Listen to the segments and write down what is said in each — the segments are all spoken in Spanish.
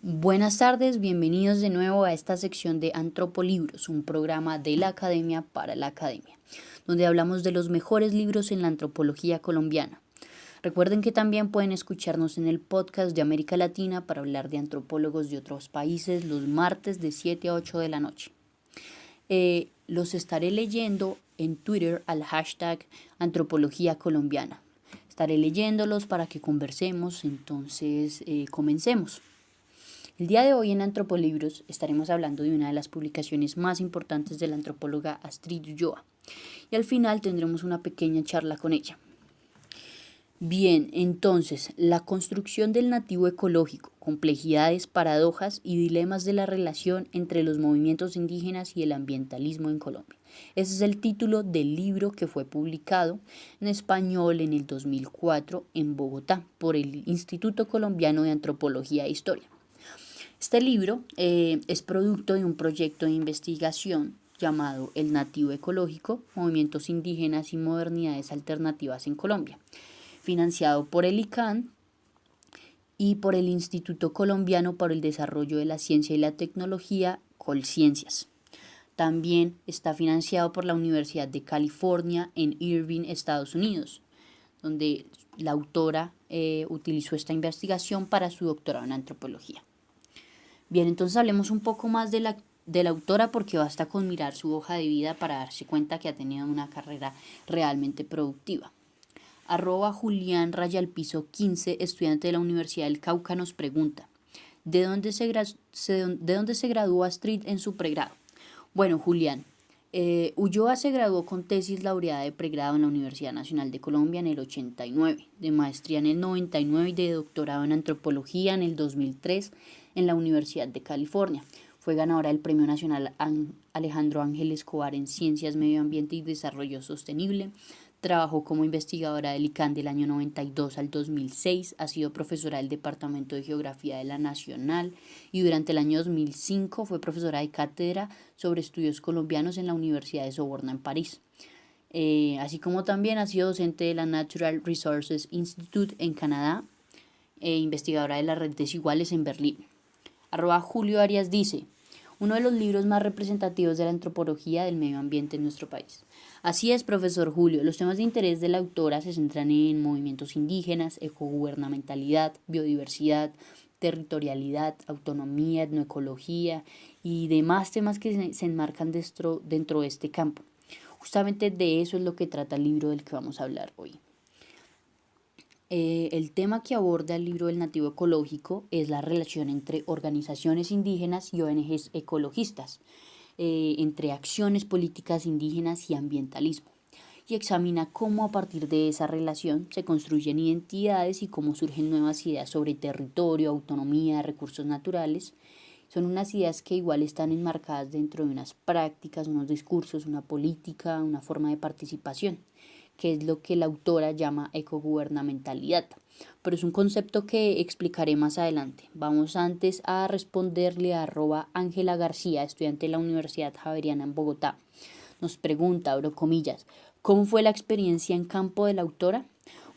Buenas tardes, bienvenidos de nuevo a esta sección de Antropolibros, un programa de la Academia para la Academia, donde hablamos de los mejores libros en la antropología colombiana. Recuerden que también pueden escucharnos en el podcast de América Latina para hablar de antropólogos de otros países los martes de 7 a 8 de la noche. Los estaré leyendo en Twitter al hashtag Antropología Colombiana. Estaré leyéndolos para que conversemos, entonces comencemos. El día de hoy en Antropolibros estaremos hablando de una de las publicaciones más importantes de la antropóloga Astrid Ulloa y al final tendremos una pequeña charla con ella. Bien, entonces, la construcción del nativo ecológico, complejidades, paradojas y dilemas de la relación entre los movimientos indígenas y el ambientalismo en Colombia. Ese es el título del libro que fue publicado en español en el 2004 en Bogotá por el Instituto Colombiano de Antropología e Historia. Este libro es producto de un proyecto de investigación llamado El Nativo Ecológico, Movimientos Indígenas y Modernidades Alternativas en Colombia, financiado por el ICANN y por el Instituto Colombiano para el Desarrollo de la Ciencia y la Tecnología, Colciencias. También está financiado por la Universidad de California en Irvine, Estados Unidos, donde la autora utilizó esta investigación para su doctorado en antropología. Bien, entonces hablemos un poco más de la autora porque basta con mirar su hoja de vida para darse cuenta que ha tenido una carrera realmente productiva. @Julián_15, estudiante de la Universidad del Cauca, nos pregunta, ¿de dónde se graduó Astrid en su pregrado? Bueno, Julián, Ulloa se graduó con tesis laureada de pregrado en la Universidad Nacional de Colombia en el 89, de maestría en el 99 y de doctorado en antropología en el 2003 en la Universidad de California. Fue ganadora del Premio Nacional Alejandro Ángel Escobar en Ciencias, Medio Ambiente y Desarrollo Sostenible. Trabajó como investigadora del ICANN del año 92 al 2006, ha sido profesora del Departamento de Geografía de la Nacional y durante el año 2005 fue profesora de cátedra sobre estudios colombianos en la Universidad de Sorbona en París. Así como también ha sido docente de la Natural Resources Institute en Canadá e investigadora de la Red Desiguales en Berlín. @Julio Arias dice, uno de los libros más representativos de la antropología del medio ambiente en nuestro país. Así es, profesor Julio, los temas de interés de la autora se centran en movimientos indígenas, ecogubernamentalidad, biodiversidad, territorialidad, autonomía, etnoecología y demás temas que se enmarcan dentro de este campo. Justamente de eso es lo que trata el libro del que vamos a hablar hoy. El tema que aborda el libro del Nativo Ecológico es la relación entre organizaciones indígenas y ONGs ecologistas, entre acciones políticas indígenas y ambientalismo, y examina cómo a partir de esa relación se construyen identidades y cómo surgen nuevas ideas sobre territorio, autonomía, recursos naturales. Son unas ideas que igual están enmarcadas dentro de unas prácticas, unos discursos, una política, una forma de participación, que es lo que la autora llama ecogubernamentalidad. Pero es un concepto que explicaré más adelante. Vamos antes a responderle a @Ángela García, estudiante de la Universidad Javeriana en Bogotá. Nos pregunta, abro comillas, ¿cómo fue la experiencia en campo de la autora?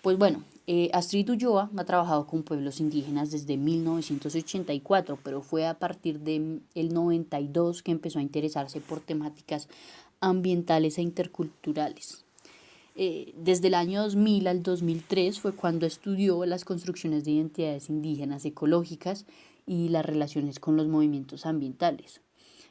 Pues bueno, Astrid Ulloa ha trabajado con pueblos indígenas desde 1984, pero fue a partir del 92 que empezó a interesarse por temáticas ambientales e interculturales. Desde el año 2000 al 2003 fue cuando estudió las construcciones de identidades indígenas ecológicas y las relaciones con los movimientos ambientales.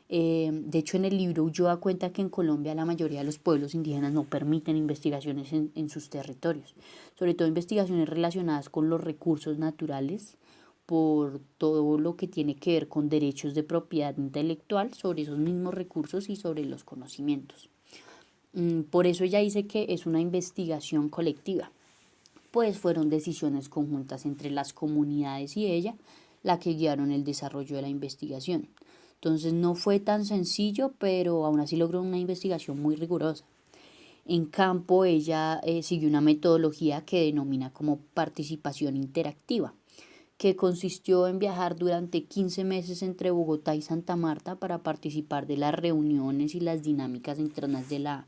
De hecho, en el libro Ulloa cuenta que en Colombia la mayoría de los pueblos indígenas no permiten investigaciones en sus territorios, sobre todo investigaciones relacionadas con los recursos naturales, por todo lo que tiene que ver con derechos de propiedad intelectual sobre esos mismos recursos y sobre los conocimientos. Por eso ella dice que es una investigación colectiva, pues fueron decisiones conjuntas entre las comunidades y ella la que guiaron el desarrollo de la investigación. Entonces no fue tan sencillo, pero aún así logró una investigación muy rigurosa. En campo ella siguió una metodología que denomina como participación interactiva, que consistió en viajar durante 15 meses entre Bogotá y Santa Marta para participar de las reuniones y las dinámicas internas de la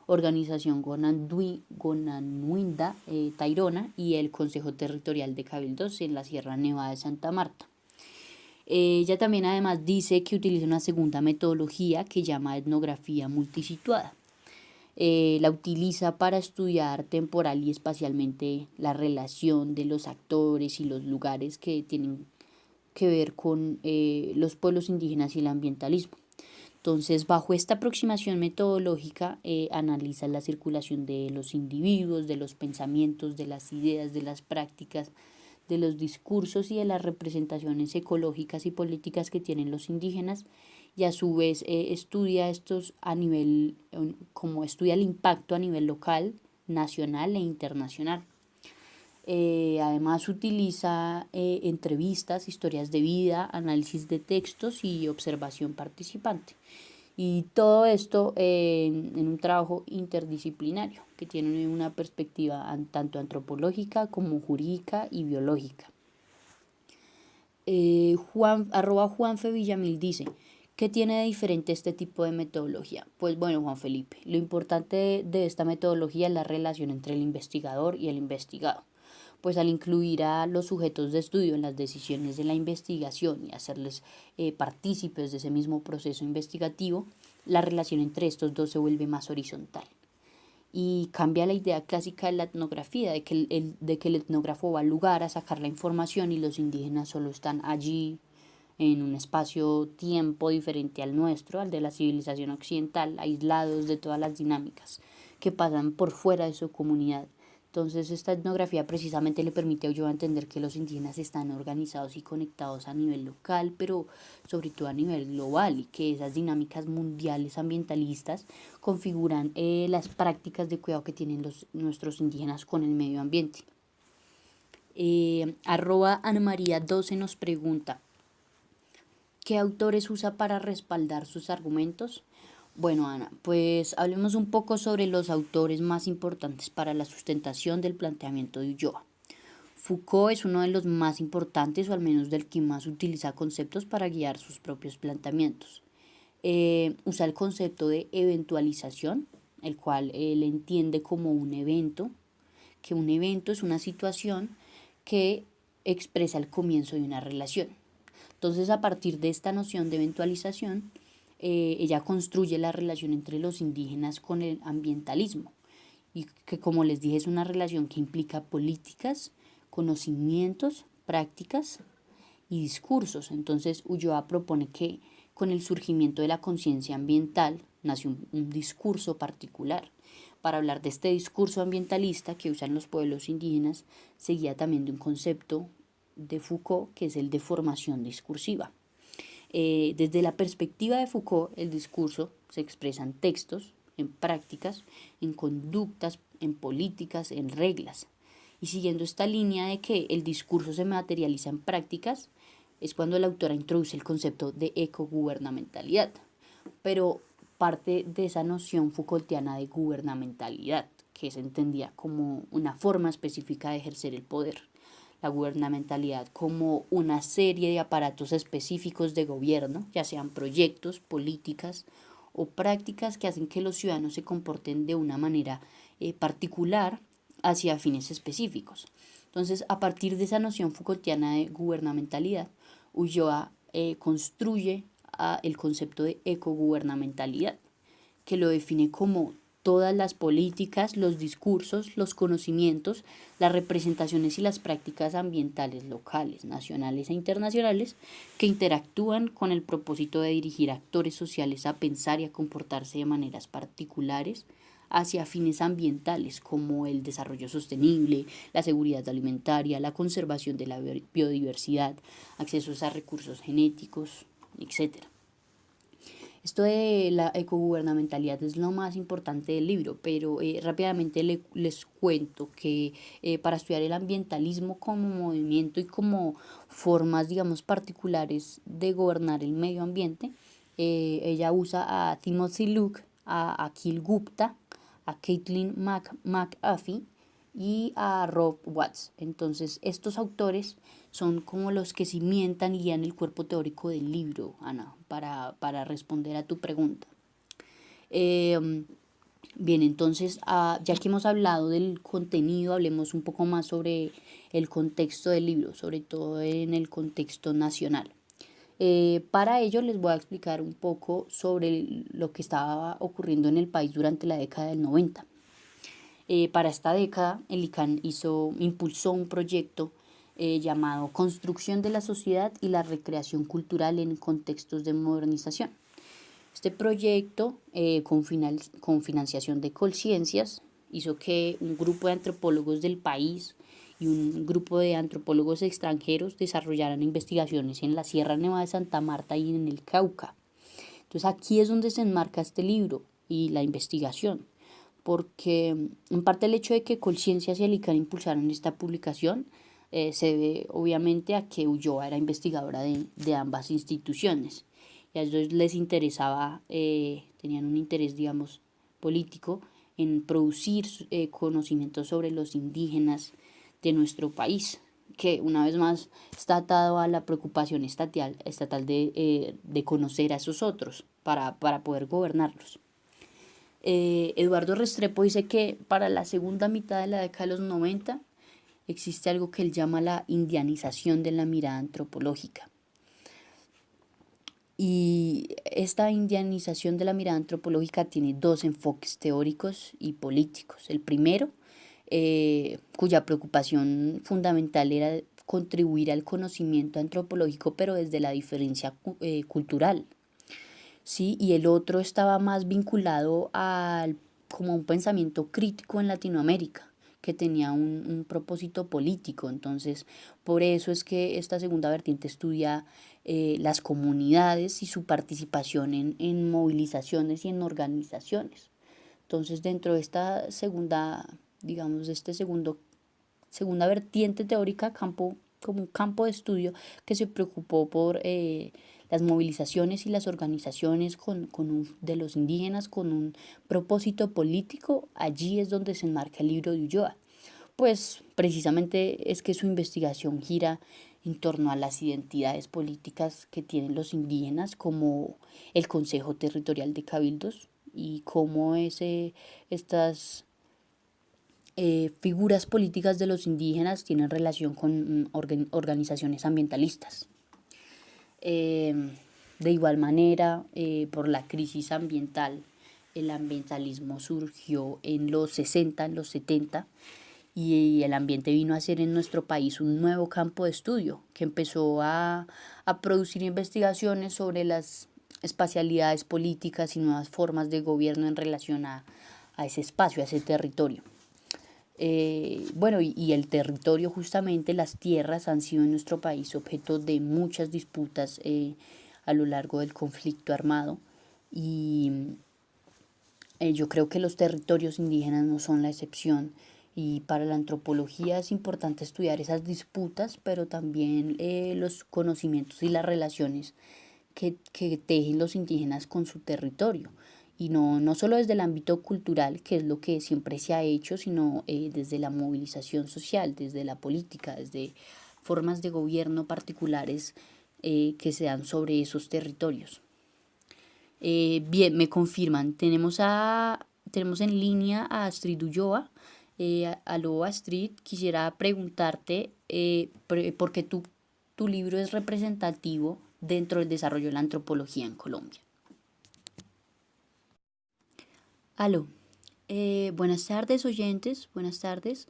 Organización Gonanuinda Tayrona y el Consejo Territorial de Cabildos en la Sierra Nevada de Santa Marta. Ella también además dice que utiliza una segunda metodología que llama etnografía multisituada. La utiliza para estudiar temporal y espacialmente la relación de los actores y los lugares que tienen que ver con los pueblos indígenas y el ambientalismo. Entonces, bajo esta aproximación metodológica, analiza la circulación de los individuos, de los pensamientos, de las ideas, de las prácticas, de los discursos y de las representaciones ecológicas y políticas que tienen los indígenas, y a su vez estudia estos a nivel, como estudia el impacto a nivel local, nacional e internacional. Además utiliza entrevistas, historias de vida, análisis de textos y observación participante. Y todo esto en un trabajo interdisciplinario que tiene una perspectiva tanto antropológica como jurídica y biológica. Juanfe Villamil dice, ¿qué tiene de diferente este tipo de metodología? Pues bueno, Juan Felipe, lo importante de esta metodología es la relación entre el investigador y el investigado, pues al incluir a los sujetos de estudio en las decisiones de la investigación y hacerles partícipes de ese mismo proceso investigativo, la relación entre estos dos se vuelve más horizontal y cambia la idea clásica de la etnografía, de que el etnógrafo va al lugar a sacar la información y los indígenas solo están allí en un espacio-tiempo diferente al nuestro, al de la civilización occidental, aislados de todas las dinámicas que pasan por fuera de su comunidad. Entonces esta etnografía precisamente le permite a Ulloa entender que los indígenas están organizados y conectados a nivel local, pero sobre todo a nivel global, y que esas dinámicas mundiales ambientalistas configuran las prácticas de cuidado que tienen nuestros indígenas con el medio ambiente. @AnamaRía12 nos pregunta, ¿qué autores usa para respaldar sus argumentos? Bueno, Ana, pues hablemos un poco sobre los autores más importantes para la sustentación del planteamiento de Ulloa. Foucault es uno de los más importantes, o al menos del que más utiliza conceptos para guiar sus propios planteamientos. Usa el concepto de eventualización, el cual él entiende como un evento, que un evento es una situación que expresa el comienzo de una relación. Entonces, a partir de esta noción de eventualización, ella construye la relación entre los indígenas con el ambientalismo, y que, como les dije, es una relación que implica políticas, conocimientos, prácticas y discursos. Entonces, Ulloa propone que con el surgimiento de la conciencia ambiental nace un discurso particular. Para hablar de este discurso ambientalista que usan los pueblos indígenas, se guía también de un concepto de Foucault, que es el de formación discursiva. Desde la perspectiva de Foucault, el discurso se expresa en textos, en prácticas, en conductas, en políticas, en reglas. Y siguiendo esta línea de que el discurso se materializa en prácticas, es cuando la autora introduce el concepto de ecogubernamentalidad, pero parte de esa noción Foucaultiana de gubernamentalidad, que se entendía como una forma específica de ejercer el poder. La gubernamentalidad como una serie de aparatos específicos de gobierno, ya sean proyectos, políticas o prácticas que hacen que los ciudadanos se comporten de una manera particular hacia fines específicos. Entonces, a partir de esa noción Foucaultiana de gubernamentalidad, Ulloa construye el concepto de ecogubernamentalidad, que lo define como todas las políticas, los discursos, los conocimientos, las representaciones y las prácticas ambientales locales, nacionales e internacionales que interactúan con el propósito de dirigir a actores sociales a pensar y a comportarse de maneras particulares hacia fines ambientales como el desarrollo sostenible, la seguridad alimentaria, la conservación de la biodiversidad, accesos a recursos genéticos, etc. Esto de la ecogubernamentalidad es lo más importante del libro, pero rápidamente les cuento que para estudiar el ambientalismo como movimiento y como formas, digamos, particulares de gobernar el medio ambiente, ella usa a Timothy Luke, a Akhil Gupta, a Caitlin McAfee y a Rob Watts. Entonces, estos autores son como los que cimientan y guían el cuerpo teórico del libro, Ana, para responder a tu pregunta. Bien, entonces, ya que hemos hablado del contenido, hablemos un poco más sobre el contexto del libro, sobre todo en el contexto nacional. Para ello les voy a explicar un poco sobre lo que estaba ocurriendo en el país durante la década del 90. Para esta década, el ICANN impulsó un proyecto llamado Construcción de la Sociedad y la Recreación Cultural en Contextos de Modernización. Este proyecto, con financiación de Colciencias, hizo que un grupo de antropólogos del país y un grupo de antropólogos extranjeros desarrollaran investigaciones en la Sierra Nevada de Santa Marta y en el Cauca. Entonces aquí es donde se enmarca este libro y la investigación, porque en parte el hecho de que Colciencias y el ICANN impulsaron esta publicación se debe obviamente a que Ulloa era investigadora de ambas instituciones y a ellos les interesaba, tenían un interés, digamos, político en producir conocimientos sobre los indígenas de nuestro país, que una vez más está atado a la preocupación estatal de conocer a esos otros para poder gobernarlos. Eduardo Restrepo dice que para la segunda mitad de la década de los 90 existe algo que él llama la indianización de la mirada antropológica. Y esta indianización de la mirada antropológica tiene dos enfoques teóricos y políticos. El primero, cuya preocupación fundamental era contribuir al conocimiento antropológico, pero desde la diferencia cultural. ¿Sí? Y el otro estaba más vinculado como un pensamiento crítico en Latinoamérica, que tenía un propósito político. Entonces, por eso es que esta segunda vertiente estudia las comunidades y su participación en movilizaciones y en organizaciones. Entonces, dentro de esta segunda, digamos, segunda vertiente teórica, como un campo de estudio que se preocupó por las movilizaciones y las organizaciones de los indígenas con un propósito político, allí es donde se enmarca el libro de Ulloa. Pues precisamente es que su investigación gira en torno a las identidades políticas que tienen los indígenas, como el Consejo Territorial de Cabildos y cómo estas figuras políticas de los indígenas tienen relación con organizaciones ambientalistas. De igual manera, por la crisis ambiental, el ambientalismo surgió en los 60, en los 70, y el ambiente vino a ser en nuestro país un nuevo campo de estudio que empezó a producir investigaciones sobre las espacialidades políticas y nuevas formas de gobierno en relación a ese espacio, a ese territorio. Bueno, y el territorio, justamente las tierras, han sido en nuestro país objeto de muchas disputas a lo largo del conflicto armado, y yo creo que los territorios indígenas no son la excepción, y para la antropología es importante estudiar esas disputas, pero también los conocimientos y las relaciones que tejen los indígenas con su territorio. Y no solo desde el ámbito cultural, que es lo que siempre se ha hecho, sino desde la movilización social, desde la política, desde formas de gobierno particulares que se dan sobre esos territorios. Bien, me confirman, tenemos en línea a Astrid Ulloa. Aló Astrid, quisiera preguntarte por qué tu libro es representativo dentro del desarrollo de la antropología en Colombia. Aló, buenas tardes oyentes, buenas tardes.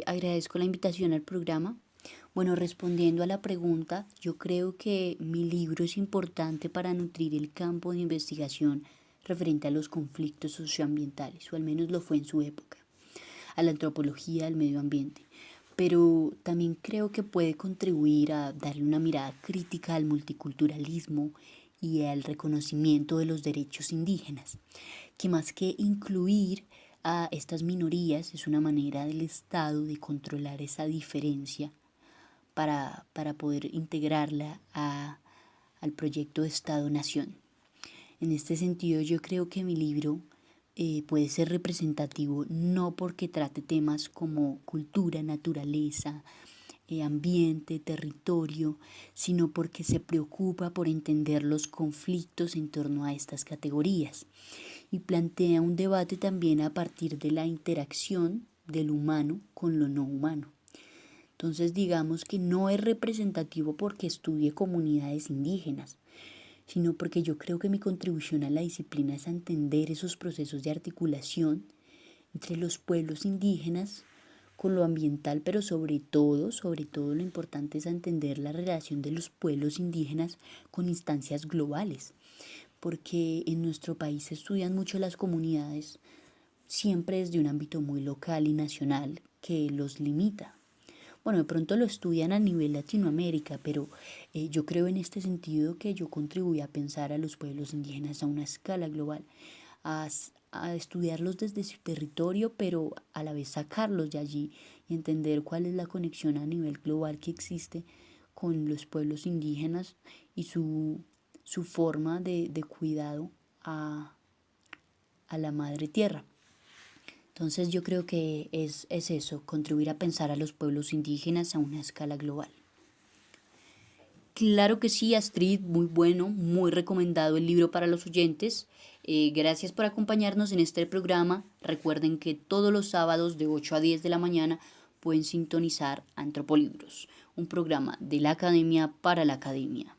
Agradezco la invitación al programa. Bueno, respondiendo a la pregunta, yo creo que mi libro es importante para nutrir el campo de investigación referente a los conflictos socioambientales, o al menos lo fue en su época, a la antropología del medio ambiente. Pero también creo que puede contribuir a darle una mirada crítica al multiculturalismo y al reconocimiento de los derechos indígenas, que más que incluir a estas minorías es una manera del Estado de controlar esa diferencia para poder integrarla al proyecto de Estado-Nación. En este sentido, yo creo que mi libro puede ser representativo no porque trate temas como cultura, naturaleza, ambiente, territorio, sino porque se preocupa por entender los conflictos en torno a estas categorías y plantea un debate también a partir de la interacción del humano con lo no humano. Entonces digamos que no es representativo porque estudie comunidades indígenas, sino porque yo creo que mi contribución a la disciplina es a entender esos procesos de articulación entre los pueblos indígenas con lo ambiental, pero sobre todo lo importante es entender la relación de los pueblos indígenas con instancias globales, porque en nuestro país se estudian mucho las comunidades, siempre desde un ámbito muy local y nacional que los limita. Bueno, de pronto lo estudian a nivel Latinoamérica, pero yo creo en este sentido que yo contribuí a pensar a los pueblos indígenas a una escala global, a, a estudiarlos desde su territorio, pero a la vez sacarlos de allí y entender cuál es la conexión a nivel global que existe con los pueblos indígenas y su forma de cuidado a la madre tierra. Entonces yo creo que es eso, contribuir a pensar a los pueblos indígenas a una escala global. Claro que sí, Astrid, muy bueno, muy recomendado el libro para los oyentes. Gracias por acompañarnos en este programa. Recuerden que todos los sábados de 8 a 10 de la mañana pueden sintonizar Antropolibros, un programa de la Academia para la Academia.